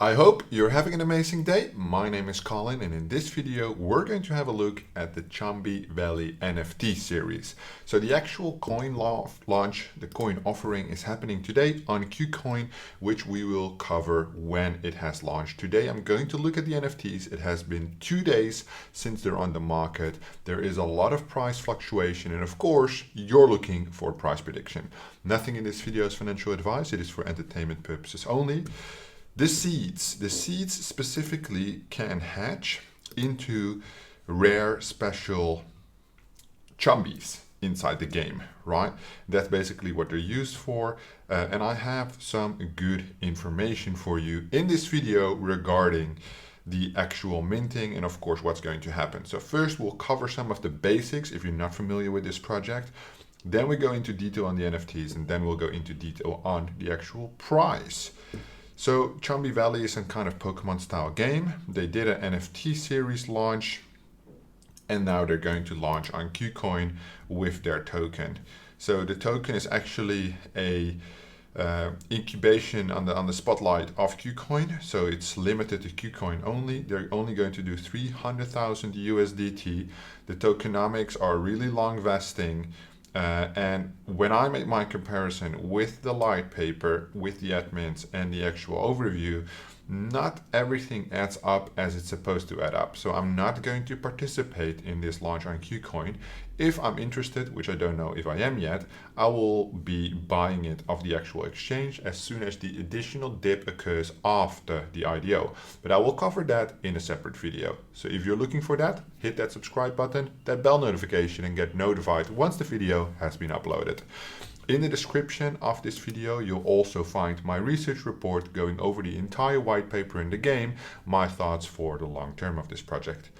I hope you're having an amazing day. My name is Colin, and in this video we're going to have a look at the Chumbi Valley NFT series. So the actual coin launch, the coin offering is happening today on KuCoin, which we will cover when it has launched. Today I'm going to look at the NFTs. It has been 2 days since they're on the market. There is a lot of price fluctuation, and of course you're looking for price prediction. Nothing in this video is financial advice. It is for entertainment purposes only. The seeds specifically can hatch into rare special Chumbis inside the game, right? That's basically what they're used for. And I have some good information for you in this video regarding the actual minting and of course what's going to happen. So first we'll cover some of the basics if you're not familiar with this project. Then we go into detail on the NFTs, and then we'll go into detail on the actual price. So Chumbi Valley is some kind of Pokemon style game. They did an NFT series launch, and now they're going to launch on KuCoin with their token. So the token is actually a incubation on the spotlight of KuCoin. So it's limited to KuCoin only. They're only going to do 300,000 USDT. The tokenomics are really long vesting. And when I make my comparison with the light paper, with the admins and the actual overview, not everything adds up as it's supposed to add up. So I'm not going to participate in this launch on KuCoin. If I'm interested, which I don't know if I am yet, I will be buying it off the actual exchange as soon as the additional dip occurs after the IDO. But I will cover that in a separate video. So if you're looking for that, hit that subscribe button, that bell notification, and get notified once the video has been uploaded. In the description of this video, you'll also find my research report going over the entire white paper in the game, my thoughts for the long term of this project.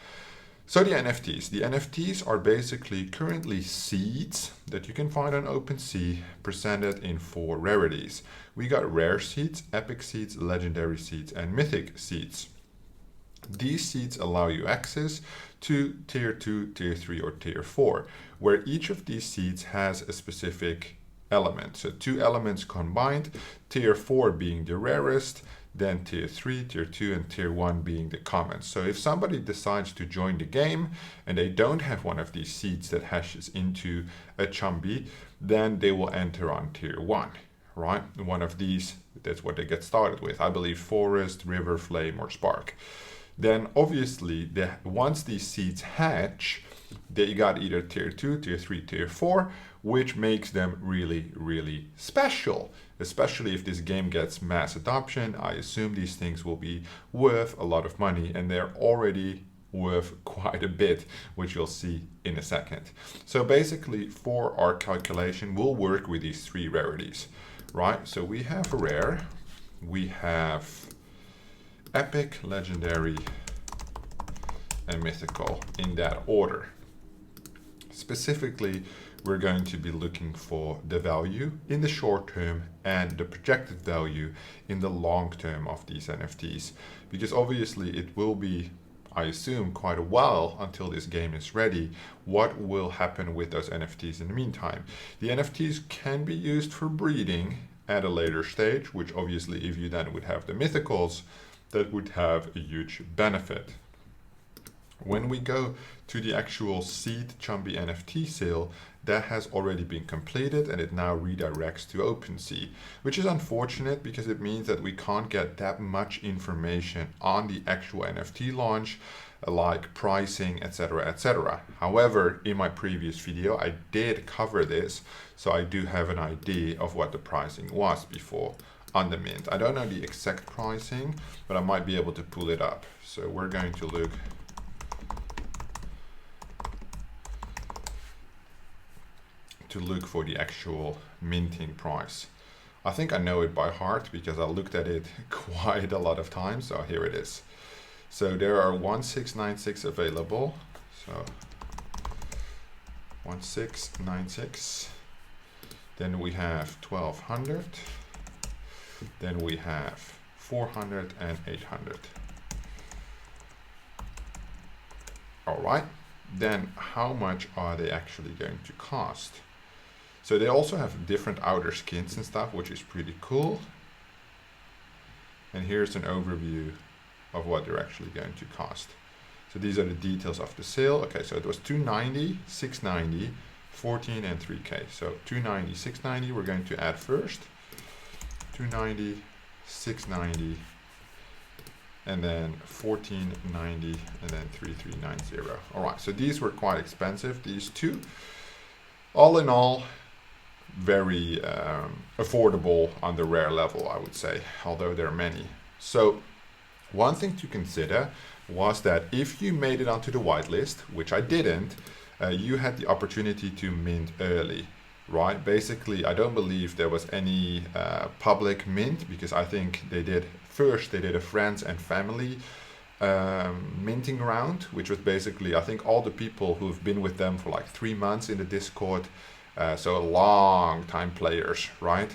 So the NFTs. The NFTs are basically currently seeds that you can find on OpenSea, presented in 4 rarities. We got rare seeds, epic seeds, legendary seeds, and mythic seeds. These seeds allow you access to tier 2, tier 3, or tier 4, where each of these seeds has a specific element. So 2 elements combined, tier 4 being the rarest, then tier 3, tier 2, and tier 1 being the common. So if somebody decides to join the game and they don't have one of these seeds that hashes into a Chumbi, then they will enter on tier 1, right? One of these, that's what they get started with. I believe forest, river, flame, or spark. Then obviously, once these seeds hatch, they got either tier 2, tier 3, tier 4, which makes them really, really special. Especially if this game gets mass adoption, I assume these things will be worth a lot of money, and they're already worth quite a bit, which you'll see in a second. So basically, for our calculation, we'll work with these 3 rarities, right? So we have rare, we have epic, legendary, and mythical in that order. Specifically, we're going to be looking for the value in the short term and the projected value in the long term of these NFTs, because obviously it will be, I assume, quite a while until this game is ready. What will happen with those NFTs in the meantime? The NFTs can be used for breeding at a later stage, which obviously if you then would have the mythicals, that would have a huge benefit. When we go to the actual Seed Chumbi NFT sale, that has already been completed and it now redirects to OpenSea, which is unfortunate because it means that we can't get that much information on the actual NFT launch, like pricing, etc., etc. However, in my previous video, I did cover this, so I do have an idea of what the pricing was before on the mint. I don't know the exact pricing, but I might be able to pull it up. So we're going to look for the actual minting price. I think I know it by heart because I looked at it quite a lot of times. So here it is. So there are 1696 available. So 1696. Then we have 1200. Then we have 400 and 800. All right. Then how much are they actually going to cost? So they also have different outer skins and stuff, which is pretty cool. and here's an overview of what they're actually going to cost. So these are the details of the sale. Okay, so it was 290, 690, 14 and 3K. So 290, 690 we're going to add first. 290, 690, and then 1490, and then 3390. All right, so these were quite expensive, these two. All in all, very affordable on the rare level, I would say, although there are many. So one thing to consider was that if you made it onto the whitelist, which I didn't, you had the opportunity to mint early, right? Basically, I don't believe there was any public mint, because I think they did a friends and family minting round, which was basically, I think, all the people who've been with them for like 3 months in the Discord, so long time players, right?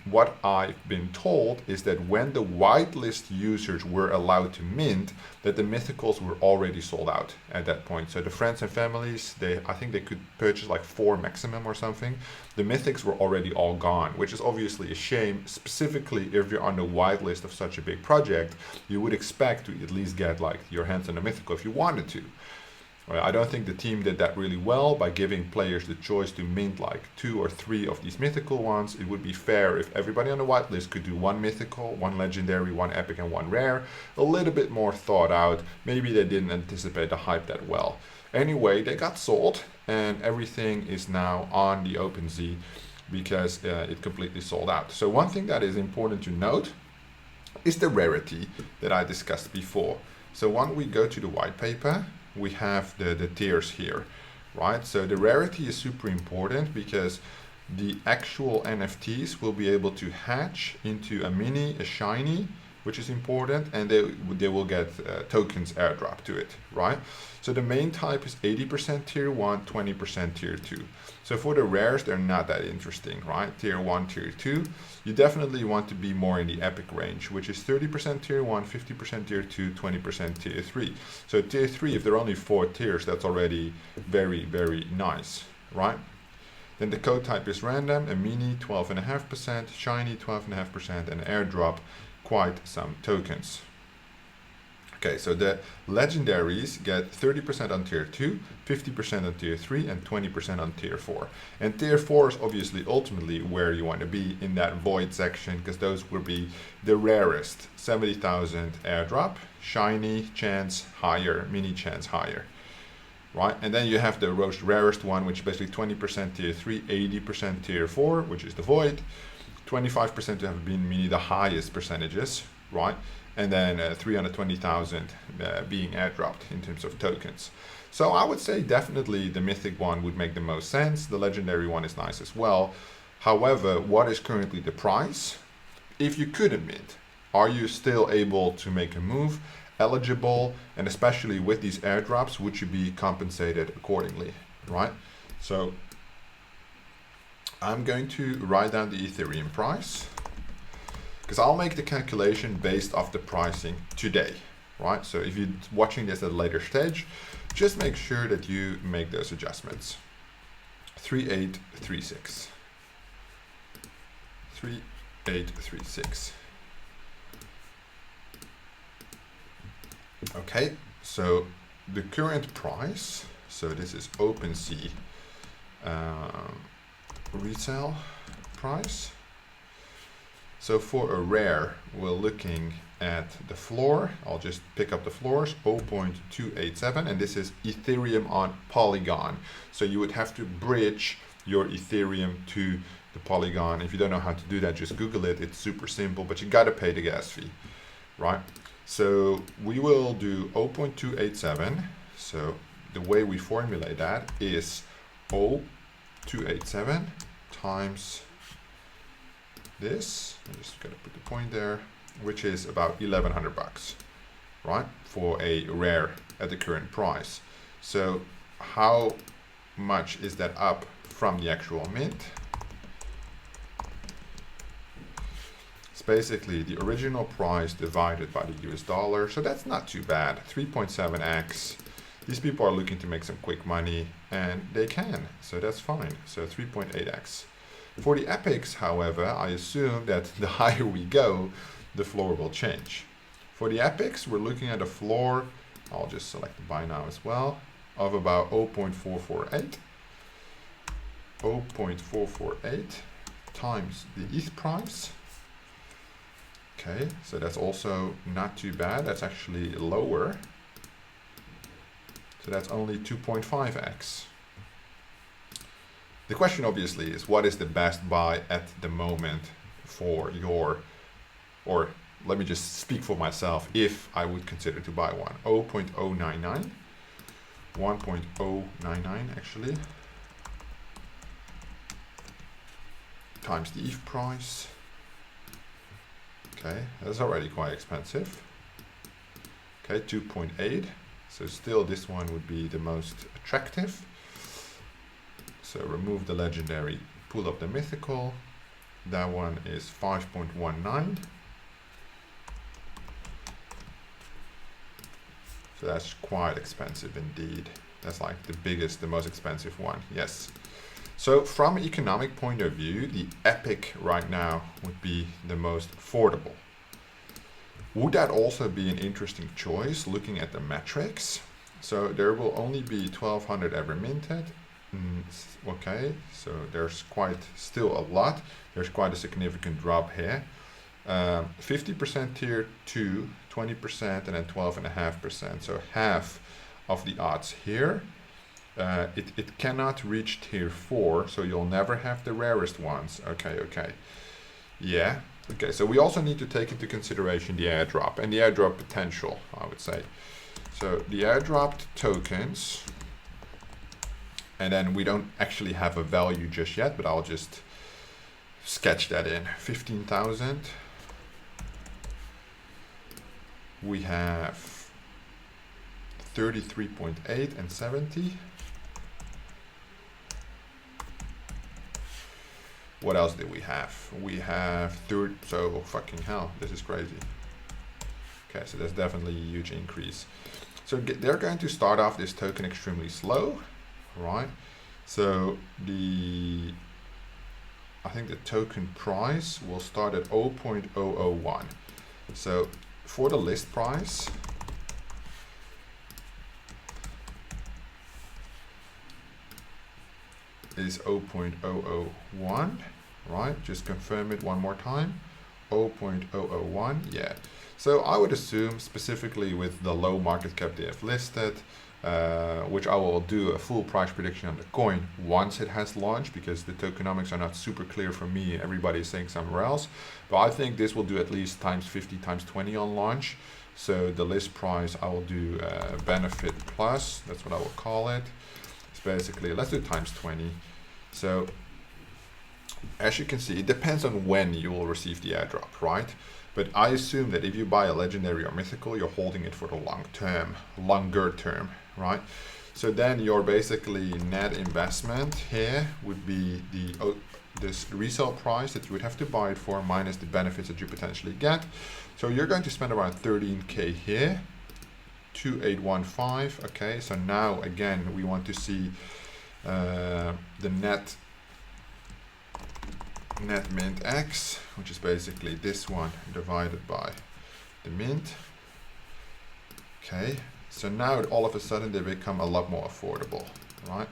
What I've been told is that when the whitelist users were allowed to mint, that the mythicals were already sold out at that point. So the friends and families, I think they could purchase like 4 maximum or something. The mythics were already all gone, which is obviously a shame, specifically if you're on the whitelist of such a big project. You would expect to at least get like your hands on a mythical if you wanted to. I don't think the team did that really well by giving players the choice to mint like 2 or 3 of these mythical ones. It would be fair if everybody on the whitelist could do 1 mythical, 1 legendary, 1 epic, and 1 rare. A little bit more thought out. Maybe they didn't anticipate the hype that well. Anyway, they got sold, and everything is now on the OpenSea because it completely sold out. So one thing that is important to note is the rarity that I discussed before. So when we go to the white paper, we have the tiers here, right? So the rarity is super important because the actual NFTs will be able to hatch into a mini, a shiny, which is important, and they will get tokens airdrop to it, right? So the main type is 80% tier 1, 20% tier 2. So for the rares, they're not that interesting, right? Tier 1, tier 2. You definitely want to be more in the epic range, which is 30% tier 1, 50% tier 2, 20% tier 3. So tier 3, if there are only 4 tiers, that's already very, very nice, right? Then the code type is random, a mini 12.5%, shiny 12.5%, and airdrop quite some tokens. Okay, so the legendaries get 30% on tier 2, 50% on tier 3, and 20% on tier 4. And tier 4 is obviously ultimately where you want to be in that void section, because those will be the rarest. 70,000 airdrop, shiny chance higher, mini chance higher. Right, and then you have the rarest one, which is basically 20% tier 3, 80% tier 4, which is the void, 25% to have been mini, the highest percentages, right? And then 320,000 being airdropped in terms of tokens. So I would say definitely the mythic one would make the most sense. The legendary one is nice as well. However, what is currently the price? If you couldn't mint, are you still able to make a move? Eligible, and especially with these airdrops, would you be compensated accordingly, right? So I'm going to write down the Ethereum price, because I'll make the calculation based off the pricing today, right? So if you're watching this at a later stage, just make sure that you make those adjustments. 3836. 3836. Okay, so the current price, so this is OpenSea retail price. So for a rare, we're looking at the floor. I'll just pick up the floors, 0.287, and this is Ethereum on Polygon. So you would have to bridge your Ethereum to the Polygon. If you don't know how to do that, just Google it. It's super simple, but you gotta pay the gas fee, right? So we will do 0.287. So the way we formulate that is 0.287 times this. I'm just gonna put the point there, which is about 1,100 bucks, right? For a rare at the current price. So how much is that up from the actual mint? It's basically the original price divided by the US dollar. So that's not too bad. 3.7x. These people are looking to make some quick money, and they can, so that's fine. So 3.8x. For the epics, however, I assume that the higher we go, the floor will change. For the epics, we're looking at a floor, I'll just select the buy now as well, of about 0.448. 0.448 times the ETH price. Okay, so that's also not too bad. That's actually lower. So that's only 2.5x. The question obviously is, what is the best buy at the moment for your, or let me just speak for myself, if I would consider to buy one. 0.099, 1.099 actually, times the ETH price. Okay, that's already quite expensive. Okay, 2.8, so still this one would be the most attractive. So remove the legendary, pull up the mythical. That one is 5.19. So that's quite expensive indeed. That's like the biggest, the most expensive one, yes. So from an economic point of view, the epic right now would be the most affordable. Would that also be an interesting choice looking at the metrics? So there will only be 1200 ever minted. Okay, so there's quite still a lot. There's quite a significant drop here. 50% tier 2, 20%, and then 12.5%. So half of the odds here. It cannot reach tier 4, so you'll never have the rarest ones. Okay. Yeah. Okay, so we also need to take into consideration the airdrop and the airdrop potential, I would say. So the airdropped tokens, and then we don't actually have a value just yet, but I'll just sketch that in. 15,000. We have 33.8 and 70. What else did we have? We have so fucking hell, this is crazy. Okay, so there's definitely a huge increase. So they're going to start off this token extremely slow, right? So I think the token price will start at 0.001. So for the list price, is 0.001, right? Just confirm it one more time. 0.001, yeah. So I would assume specifically with the low market cap they have listed, which I will do a full price prediction on the coin once it has launched, because the tokenomics are not super clear for me. Everybody is saying somewhere else, but I think this will do at least times 50, times 20 on launch. So the list price, I will do benefit plus, that's what I will call it. It's basically, let's do times 20. So as you can see, it depends on when you will receive the airdrop, right? But I assume that if you buy a legendary or mythical, you're holding it for the longer term, right? So then your basically net investment here would be this resale price that you would have to buy it for minus the benefits that you potentially get. So you're going to spend around 13K here, 2815. Okay, so now again we want to see the net mint X, which is basically this one divided by the mint. Okay, so now all of a sudden they become a lot more affordable, right?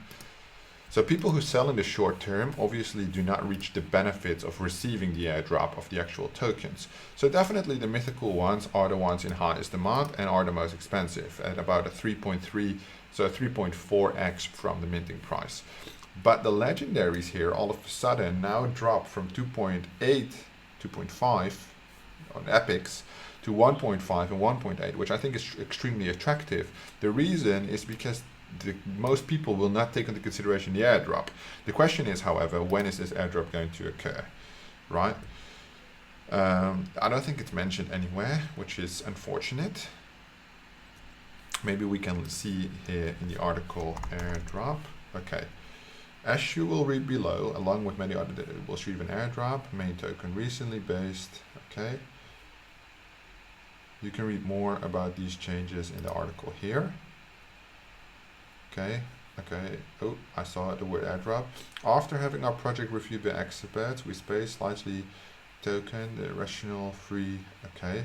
So people who sell in the short term obviously do not reach the benefits of receiving the airdrop of the actual tokens. So definitely the mythical ones are the ones in highest demand and are the most expensive at about a 3.3, so 3.4x from the minting price. But the legendaries here all of a sudden now drop from 2.8, 2.5 on epics to 1.5 and 1.8, which I think is extremely attractive. The reason is because most people will not take into consideration the airdrop. The question is, however, when is this airdrop going to occur, right? I don't think it's mentioned anywhere, which is unfortunate. Maybe we can see here in the article airdrop. Okay. As you will read below, along with many other will receive an airdrop, main token recently based. Okay. You can read more about these changes in the article here. Okay. Oh, I saw the word airdrop. After having our project reviewed by experts, we spaced slightly token, the rational free, okay.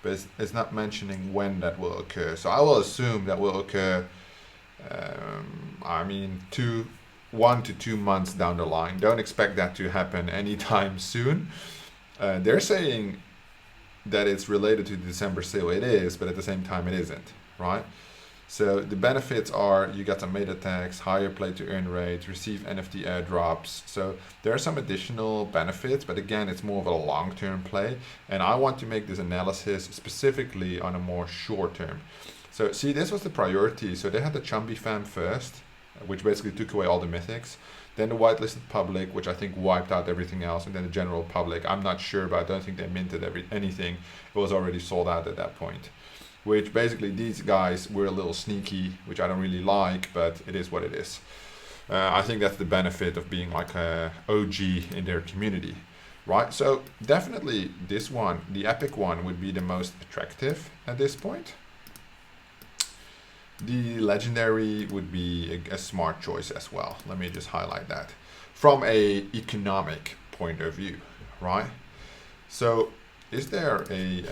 But it's not mentioning when that will occur. So I will assume that will occur, I mean, 1 to 2 months down the line. Don't expect that to happen anytime soon. They're saying that it's related to the December sale. It is, but at the same time it isn't, right? So the benefits are you get some meta tags, higher play to earn rate, receive NFT airdrops. So there are some additional benefits, but again, it's more of a long-term play. And I want to make this analysis specifically on a more short-term. So see, this was the priority. So they had the Chumbi fam first, which basically took away all the mythics. Then the whitelisted public, which I think wiped out everything else. And then the general public. I'm not sure, but I don't think they minted anything. It was already sold out at that point. Which basically these guys were a little sneaky, which I don't really like, but it is what it is. I think that's the benefit of being like a OG in their community, right? So definitely this one, the epic one, would be the most attractive at this point. The legendary would be a smart choice as well. Let me just highlight that from a economic point of view, right? So is there a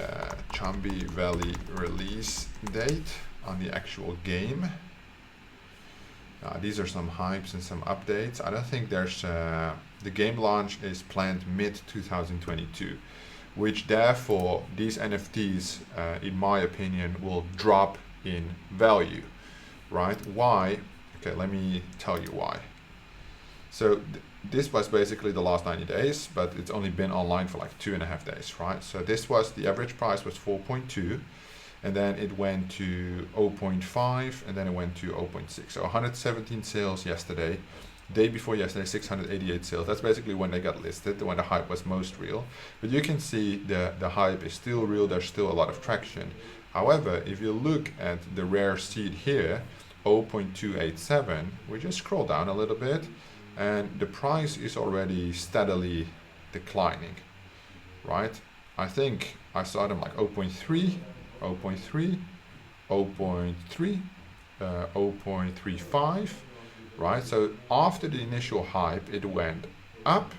Chumbi Valley release date on the actual game? These are some hypes and some updates. I don't think there's, the game launch is planned mid 2022, which therefore these NFTs, in my opinion, will drop in value, right? Why? Okay, let me tell you why. So this was basically the last 90 days, but it's only been online for like 2.5 days, right? So this was, the average price was 4.2, and then it went to 0.5, and then it went to 0.6. So 117 sales yesterday. Day before yesterday, 688 sales. That's basically when they got listed, when the hype was most real. But you can see the hype is still real. There's still a lot of traction. However, if you look at the rare seed here, 0.287, we just scroll down a little bit, and the price is already steadily declining, right? I think I saw them like 0.3, 0.3, 0.3, 0.35, right? So after the initial hype, it went up,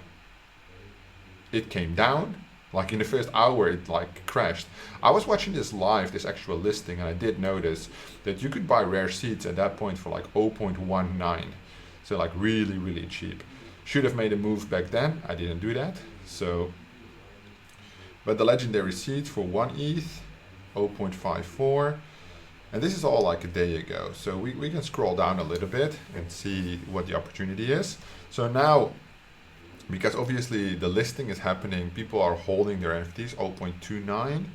it came down, like in the first hour, it like crashed. I was watching this live, this actual listing, and I did notice that you could buy rare seeds at that point for like 0.19. So like really, really cheap. Should have made a move back then. I didn't do that. So, but the legendary seeds for 1 ETH, 0.54. And this is all like a day ago. So we can scroll down a little bit and see what the opportunity is. So now, because obviously the listing is happening, people are holding their NFTs, 0.29.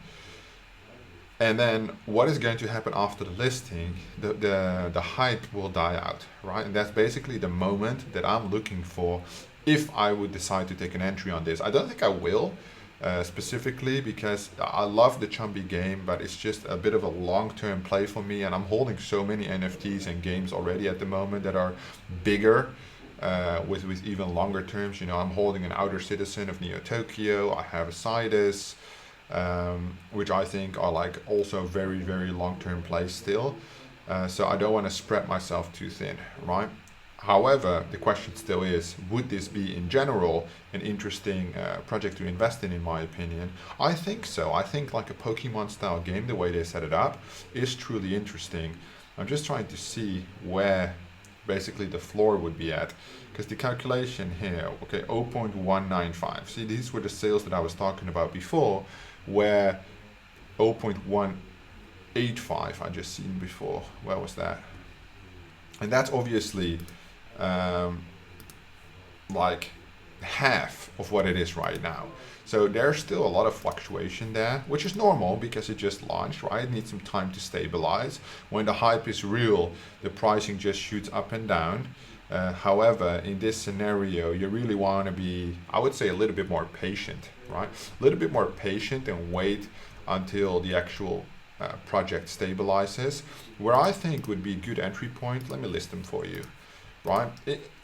And then what is going to happen after the listing? The hype will die out, right? And that's basically the moment that I'm looking for if I would decide to take an entry on this. I don't think I will, specifically because I love the Chumbi game, but it's just a bit of a long-term play for me, and I'm holding so many NFTs and games already at the moment that are bigger, with even longer terms. You know, I'm holding an Outer Citizen of Neo Tokyo, I have a Sidus, which I think are like also very, very long-term plays still. So I don't want to spread myself too thin, right? However, the question still is, would this be in general an interesting project to invest in my opinion? I think so. I think like a Pokemon style game, the way they set it up, is truly interesting. I'm just trying to see where basically the floor would be at, because the calculation here, okay, 0.195. See, these were the sales that I was talking about before, where 0.185 I just seen before. Where was that? And that's obviously like half of what it is right now. So there's still a lot of fluctuation there, which is normal because it just launched, right? It needs some time to stabilize. When the hype is real, the pricing just shoots up and down. However, in this scenario, you really want to be, I would say, a little bit more patient, right? A little bit more patient and wait until the actual project stabilizes. Where I think would be a good entry point, let me list them for you, right?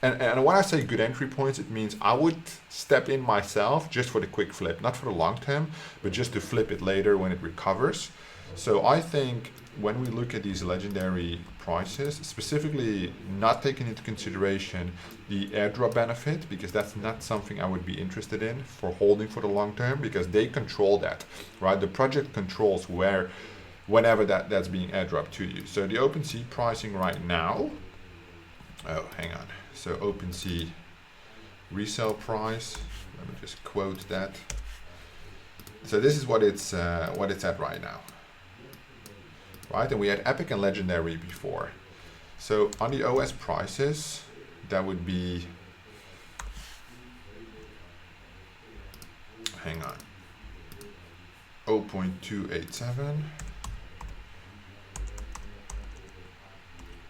And when I say good entry points, it means I would step in myself just for the quick flip, not for the long term, but just to flip it later when it recovers. So I think when we look at these legendary prices, specifically not taking into consideration the airdrop benefit, because that's not something I would be interested in for holding for the long term, because they control that, right? The project controls whenever that's being airdropped to you. So the OpenSea pricing right now, oh, hang on. So OpenSea resale price, let me just quote that. So this is what it's at right now. Right, and we had epic and legendary before. So on the OS prices, that would be, hang on, 0.287.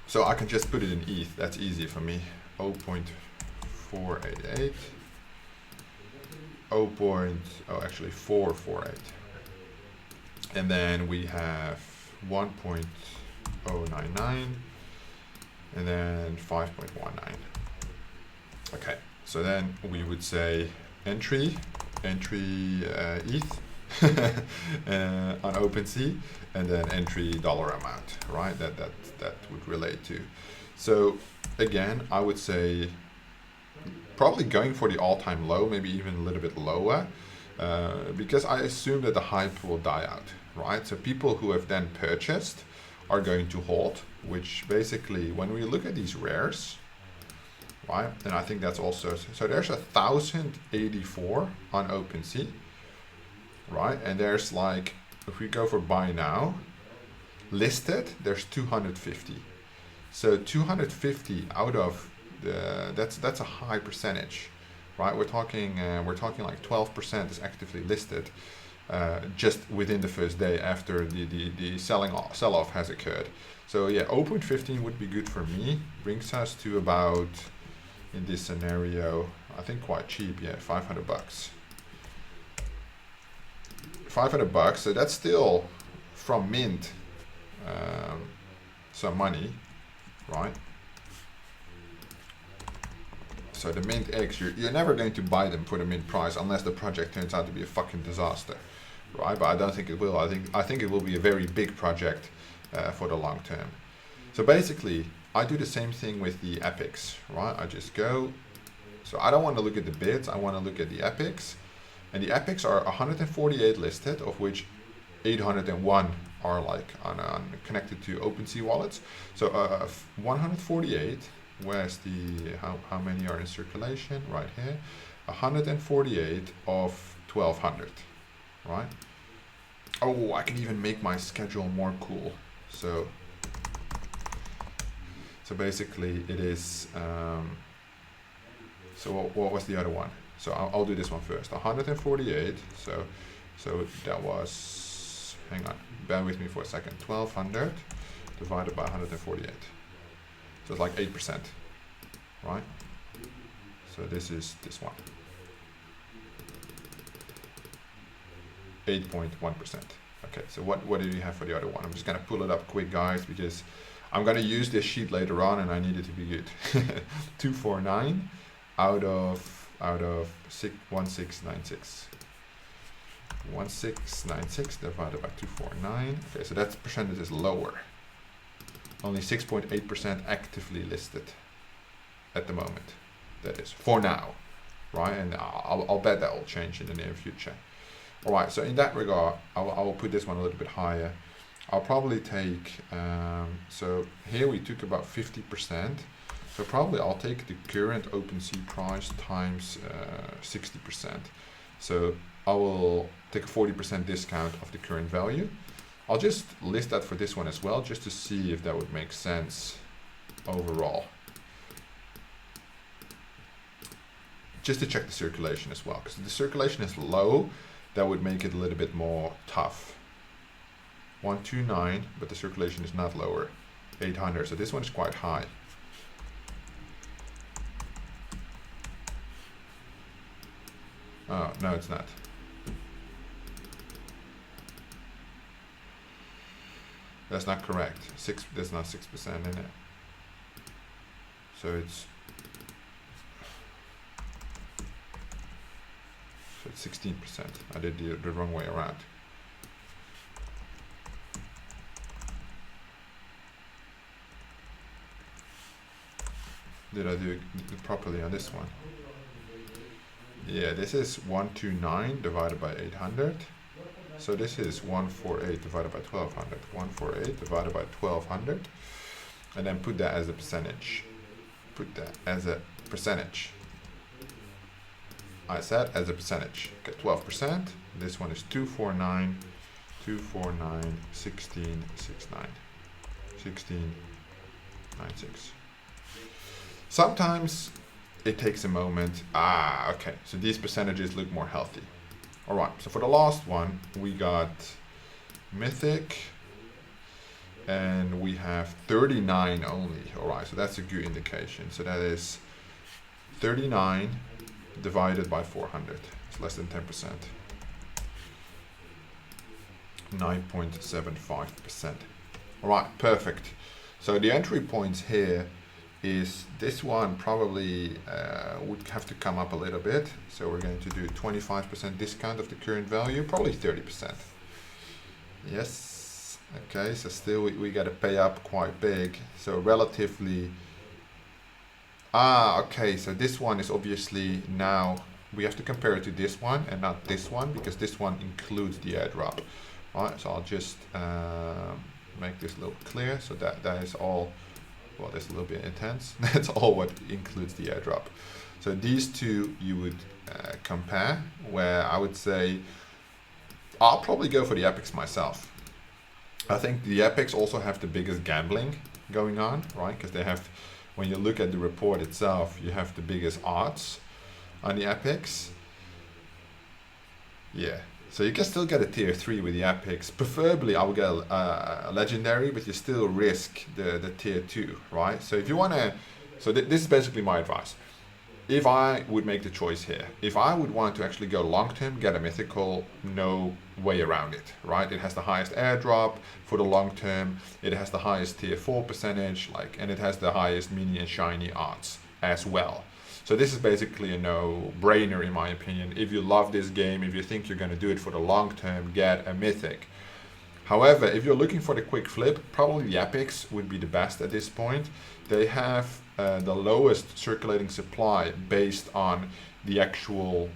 So I can just put it in ETH, that's easy for me. 0.488, actually 448. And then we have 1.099 and then 5.19. Okay, so then we would say entry ETH on OpenSea, and then entry dollar amount, right? That would relate to. So again, I would say probably going for the all-time low, maybe even a little bit lower, because I assume that the hype will die out, right? So people who have then purchased are going to hold, which basically, when we look at these rares, right? And I think that's also, so there's 1,084 on OpenSea, right? And there's like, if we go for buy now, listed, there's 250. So 250 out of that's a high percentage, right? We're talking like 12% is actively listed just within the first day after the sell-off has occurred. So yeah, 0.15 would be good for me. Brings us to about, in this scenario, I think quite cheap. Yeah, $500. $500. So that's still from mint some money, right? So the mint eggs, you're never going to buy them for the mint price unless the project turns out to be a fucking disaster, right? But I don't think it will. I think it will be a very big project for the long term. So basically, I do the same thing with the epics, right? I just go. So I don't want to look at the bids. I want to look at the epics, and the epics are 148 listed, of which 801 are like on connected to OpenSea wallets. So 148. Where's the how many are in circulation? Right here, 148 of 1,200, right? Oh, I can even make my schedule more cool. So basically it is. So what was the other one? So I'll do this one first. 148. So that was. Hang on, bear with me for a second. 1,200 divided by 148. So it's like 8%, right? So this is this one. 8.1%. Okay, so what do you have for the other one? I'm just gonna pull it up quick, guys, because I'm gonna use this sheet later on and I need it to be good. 249 out of 1696. 1696 divided by 249. Okay, so that percentage is lower. Only 6.8% actively listed at the moment. That is for now, right? And I'll bet that will change in the near future. All right. So in that regard, I will put this one a little bit higher. I'll probably take. So here we took about 50%. So probably I'll take the current OpenSea price times 60%. So I will take a 40% discount of the current value. I'll just list that for this one as well, just to see if that would make sense overall. Just to check the circulation as well, because if the circulation is low, that would make it a little bit more tough. 129, but the circulation is not lower. 800, so this one is quite high. Oh, no, it's not. That's not correct. There's not 6% in it. So it's 16%. I did the wrong way around. did I do it properly on this one? Yeah, this is 129 divided by 800. So this is 148 divided by 1200. 148 divided by 1200. And then put that as a percentage. Put that as a percentage. I said as a percentage. Okay, 12%. This one is 249, 249, 1669, 1696. Sometimes it takes a moment. Okay, so these percentages look more healthy. All right, so for the last one, we got Mythic, and we have 39 only. All right, so that's a good indication. So that is 39 divided by 400. It's less than 10%. 9.75%. All right, perfect. So the entry points here is this one probably would have to come up a little bit. So we're going to do 25% discount of the current value, probably 30%. Yes. Okay, so still we got to pay up quite big. So relatively. Okay, so this one is obviously now we have to compare it to this one and not this one because this one includes the airdrop. All right, so I'll just make this a little clear. So that is all. Well, that's a little bit intense. That's all what includes the airdrop. So these two you would compare, where I would say I'll probably go for the epics myself. I think the epics also have the biggest gambling going on, right? Because they have, when you look at the report itself, you have the biggest odds on the epics. Yeah. So you can still get a tier 3 with the epics. Preferably I would get a legendary, but you still risk the tier 2, right? So if you want to, so this is basically my advice. If I would make the choice here, if I would want to actually go long term, get a mythical, no way around it, right? It has the highest airdrop for the long term. It has the highest tier 4 percentage, and it has the highest mini and shiny odds as well. So this is basically a no-brainer in my opinion. If you love this game, if you think you're going to do it for the long term, get a mythic. However, if you're looking for the quick flip, probably the epics would be the best at this point. They have the lowest circulating supply based on the actual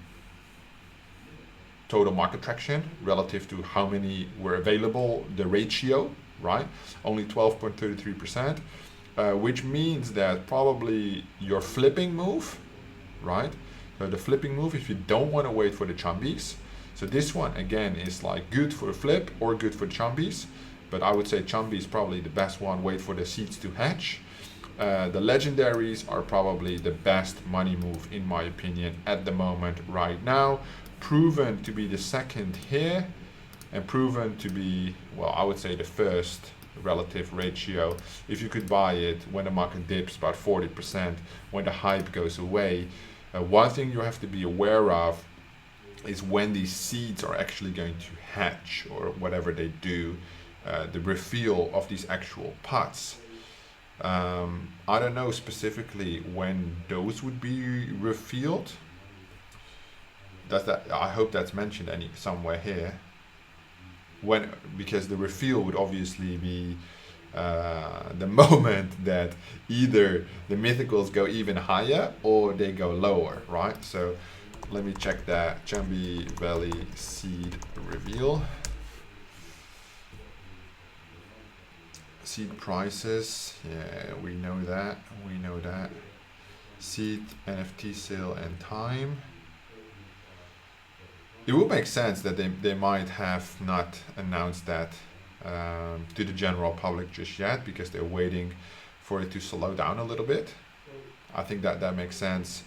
total market traction relative to how many were available, the ratio, right? Only 12.33%. Which means that probably your flipping move, right? So the flipping move, if you don't want to wait for the Chumbis. So this one, again, is like good for a flip or good for Chumbis. But I would say Chumbi is probably the best one. Wait for the seeds to hatch. The legendaries are probably the best money move, in my opinion, at the moment right now. Proven to be the second here. And proven to be, well, I would say the first relative ratio. If you could buy it when the market dips about 40%, when the hype goes away. One thing you have to be aware of is when these seeds are actually going to hatch or whatever they do, the reveal of these actual pots. I don't know specifically when those would be revealed. I hope that's mentioned somewhere here. Because the reveal would obviously be the moment that either the mythicals go even higher or they go lower, right? So let me check that Chumbi Valley seed reveal. Seed prices, yeah, we know that. Seed NFT sale and time. It would make sense that they might have not announced that to the general public just yet because they're waiting for it to slow down a little bit. I think that makes sense.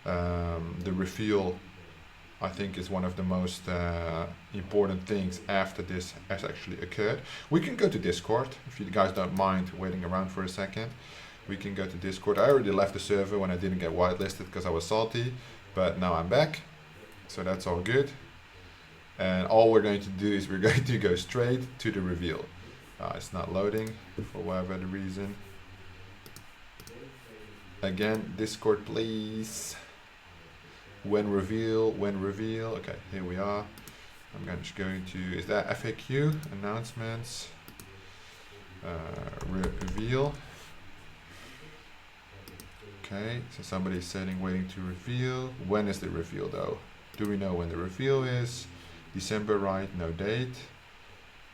The reveal, I think, is one of the most important things after this has actually occurred. We can go to Discord if you guys don't mind waiting around for a second. We can go to Discord. I already left the server when I didn't get whitelisted because I was salty, but now I'm back. So that's all good. And all we're going to do is we're going to go straight to the reveal. It's not loading for whatever the reason. Again, Discord, please. When reveal. Okay, here we are. I'm just going to, is that FAQ? Announcements. Reveal. Okay, so somebody's saying waiting to reveal. When is the reveal though? Do we know when the reveal is? December, right? No date.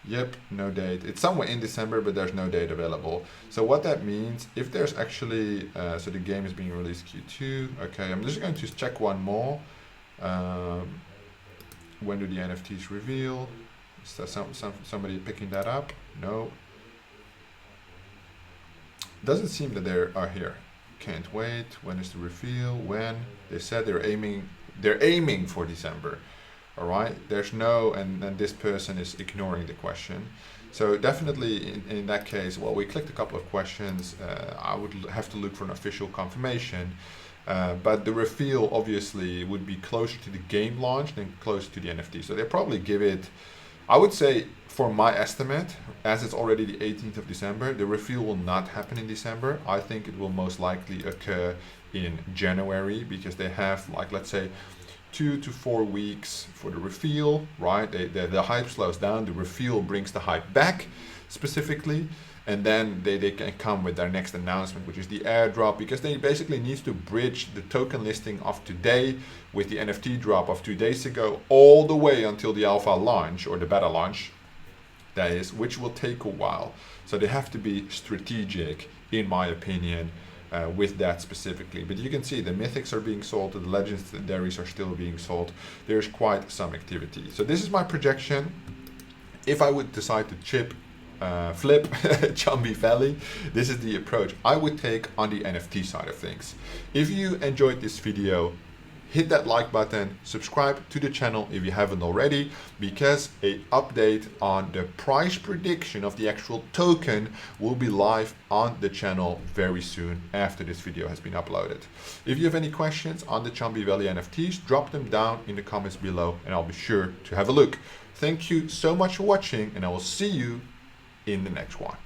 Yep, no date. It's somewhere in December, but there's no date available. So what that means, if there's actually, so the game is being released Q2. Okay, I'm just going to check one more. When do the NFTs reveal? Is there somebody picking that up? No. Doesn't seem that they are here. Can't wait. When is the reveal? When? They said they're aiming for December. All right, there's no, and this person is ignoring the question. So definitely in that case, well, we clicked a couple of questions. I would have to look for an official confirmation. But the reveal obviously would be closer to the game launch than closer to the NFT. So they probably give it, I would say, for my estimate, as it's already the 18th of December, the reveal will not happen in December. I think it will most likely occur in January, because they have, like, let's say, 2 to 4 weeks for the reveal, right? The hype slows down, the reveal brings the hype back specifically, and then they can come with their next announcement, which is the airdrop, because they basically need to bridge the token listing of today with the NFT drop of 2 days ago, all the way until the alpha launch, or the beta launch, that is, which will take a while. So they have to be strategic, in my opinion, with that specifically. But you can see the mythics are being sold, the legendaries are still being sold. There's quite some activity. So this is my projection. If I would decide to flip Chumbi Valley, this is the approach I would take on the NFT side of things. If you enjoyed this video, hit that like button, subscribe to the channel if you haven't already, because an update on the price prediction of the actual token will be live on the channel very soon after this video has been uploaded. If you have any questions on the Chumbi Valley NFTs, drop them down in the comments below and I'll be sure to have a look. Thank you so much for watching, and I will see you in the next one.